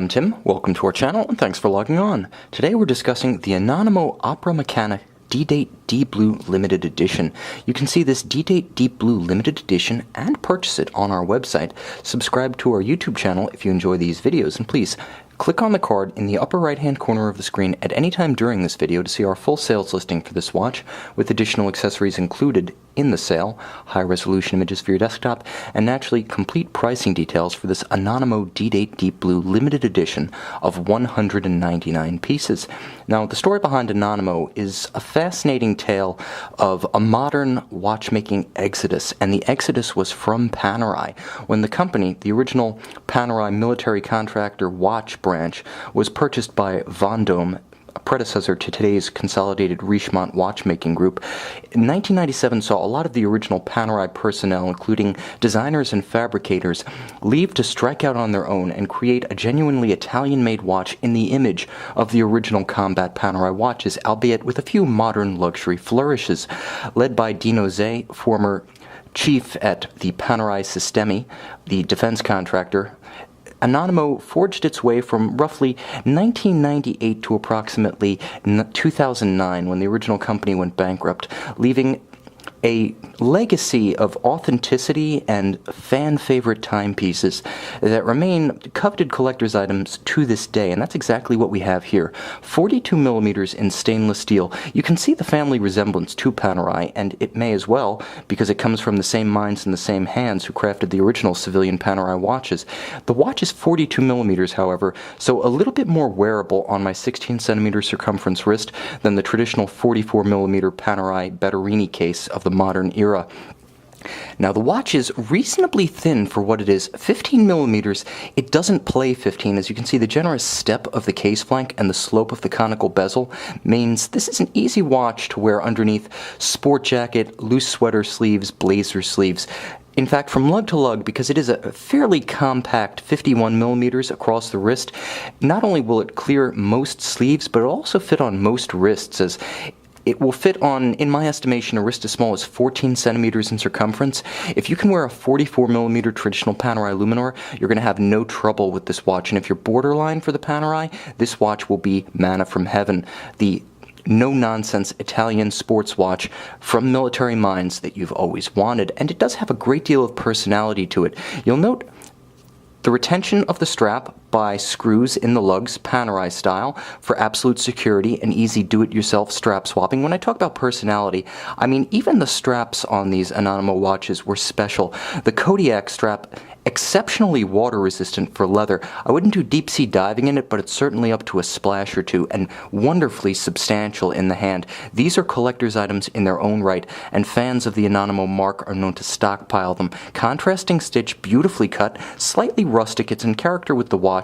I'm Tim, welcome to our channel, and thanks for logging on. Today we're discussing the Anonimo Opera Meccana D-Date Deep Blue Limited Edition. You can see this D-Date Deep Blue Limited Edition and purchase it on our website. Subscribe to our YouTube channel if you enjoy these videos, and please click on the card in the upper right hand corner of the screen at any time during this video to see our full sales listing for this watch, with additional accessories included in the sale, high resolution images for your desktop, and naturally complete pricing details for this Anonimo D-Date Deep Blue Limited Edition of 199 pieces. Now, the story behind Anonimo is a fascinating tale of a modern watchmaking exodus, and the exodus was from Panerai, when the company, the original Panerai military contractor watch branch, was purchased by Vendome, a predecessor to today's consolidated Richemont watchmaking group. In 1997 saw a lot of the original Panerai personnel, including designers and fabricators, leave to strike out on their own and create a genuinely Italian-made watch in the image of the original combat Panerai watches, albeit with a few modern luxury flourishes. Led by Dino Zay, former chief at the Panerai Sistemi, the defense contractor, Anonimo forged its way from roughly 1998 to approximately 2009, when the original company went bankrupt, leaving a legacy of authenticity and fan-favorite timepieces that remain coveted collector's items to this day, and that's exactly what we have here. 42 millimeters in stainless steel. You can see the family resemblance to Panerai, and it may as well, because it comes from the same minds and the same hands who crafted the original civilian Panerai watches. The watch is 42 millimeters, however, so a little bit more wearable on my 16 centimeter circumference wrist than the traditional 44 millimeter Panerai Betterini case of the modern era. Now, the watch is reasonably thin for what it is, 15 millimeters. It doesn't play 15. As you can see, the generous step of the case flank and the slope of the conical bezel means this is an easy watch to wear underneath sport jacket, loose sweater sleeves, blazer sleeves. In fact, from lug to lug, because it is a fairly compact 51 millimeters across the wrist, not only will it clear most sleeves, but it'll also fit on most wrists, as it will fit on, in my estimation, a wrist as small as 14 centimeters in circumference. If you can wear a 44 millimeter traditional Panerai Luminor, you're going to have no trouble with this watch. And if you're borderline for the Panerai, this watch will be manna from heaven. The no-nonsense Italian sports watch from military minds that you've always wanted. And it does have a great deal of personality to it. You'll note the retention of the strap by screws in the lugs, Panerai style, for absolute security and easy do-it-yourself strap swapping. When I talk about personality, I mean even the straps on these Anonimo watches were special. The Kodiak strap, exceptionally water-resistant for leather. I wouldn't do deep-sea diving in it, but it's certainly up to a splash or two, and wonderfully substantial in the hand. These are collector's items in their own right, and fans of the Anonimo mark are known to stockpile them. Contrasting stitch, beautifully cut, slightly rustic, it's in character with the watch,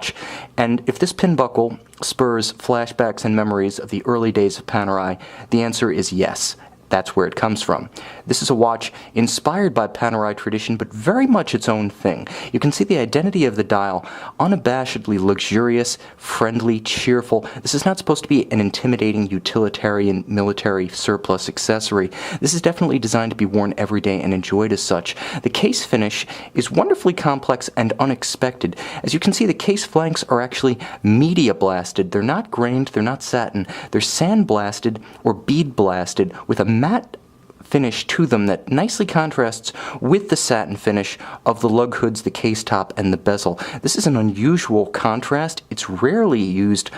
and if this pin buckle spurs flashbacks and memories of the early days of Panerai, the answer is yes. That's where it comes from. This is a watch inspired by Panerai tradition, but very much its own thing. You can see the identity of the dial, unabashedly luxurious, friendly, cheerful. This is not supposed to be an intimidating, utilitarian, military surplus accessory. This is definitely designed to be worn every day and enjoyed as such. The case finish is wonderfully complex and unexpected. As you can see, the case flanks are actually media blasted. They're not grained, they're not satin. They're sand blasted or bead blasted with a matte finish to them that nicely contrasts with the satin finish of the lug hoods, the case top, and the bezel. This is an unusual contrast. It's rarely used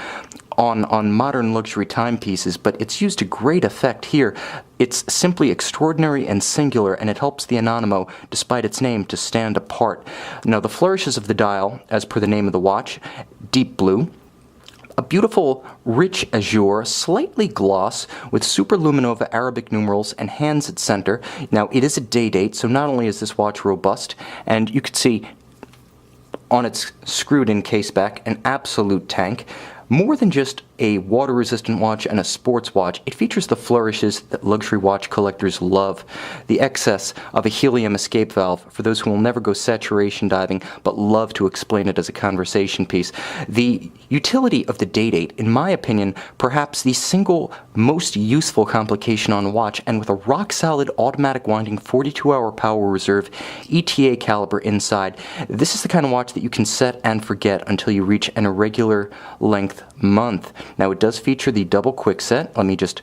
on modern luxury timepieces, but it's used to great effect here. It's simply extraordinary and singular, and it helps the Anonimo, despite its name, to stand apart. Now, the flourishes of the dial, as per the name of the watch, deep blue, a beautiful, rich azure, slightly gloss, with superluminova Arabic numerals and hands at center. Now, it is a day-date, so not only is this watch robust, and you can see on its screwed-in case back, an absolute tank. More than just a water-resistant watch and a sports watch, it features the flourishes that luxury watch collectors love. The excess of a helium escape valve for those who will never go saturation diving but love to explain it as a conversation piece. The utility of the D-Date, in my opinion, perhaps the single most useful complication on a watch, and with a rock-solid automatic winding 42-hour power reserve ETA caliber inside, this is the kind of watch that you can set and forget until you reach an irregular length month. Now, it does feature the double quick set. Let me just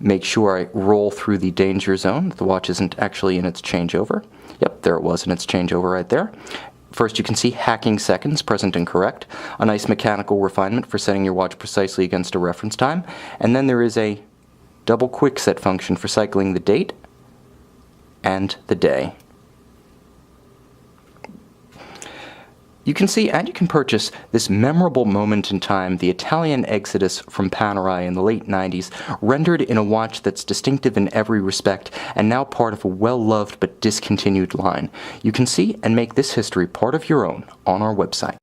make sure I roll through the danger zone. The watch isn't actually in its changeover. Yep, there it was in its changeover right there. First, you can see hacking seconds, present and correct, a nice mechanical refinement for setting your watch precisely against a reference time, and then there is a double quick set function for cycling the date and the day. You can see and you can purchase this memorable moment in time, the Italian exodus from Panerai in the late 90s, rendered in a watch that's distinctive in every respect and now part of a well-loved but discontinued line. You can see and make this history part of your own on our website.